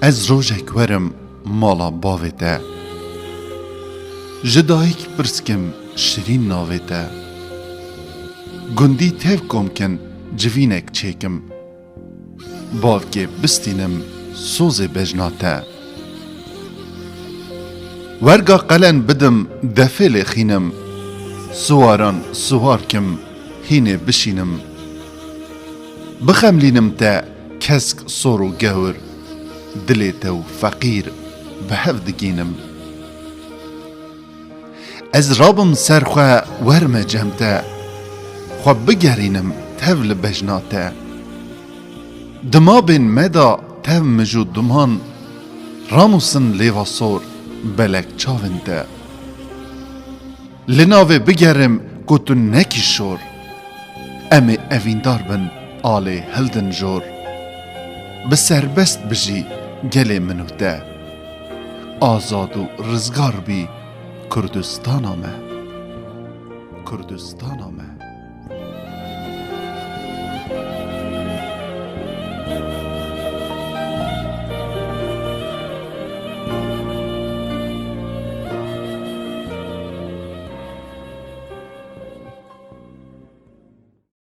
از روژک ورم مالا باویتا جدایک پرسکم شرین ناویتا گندی تیو کم کن جوینک چیکم باوکه بستینم سوز بجناتا ورگا قلن بدم دفل خینم سواران سوار کم هینه بشینم بخملینم تا کسک صورو گور دلیتو فقیر به هفدگینم از رابم سرخوا ورم جمتا خو بگرینم تول بجناتا دما بین مدا تو مجود دمان راموسن لیوا صور بلک چاونتا لناوه بگرم گوتو نکی شور امی اویندار بن آلی هلدن جور بسربست بجی گلی منو ده آزاد و رزگار بی کردستان آمه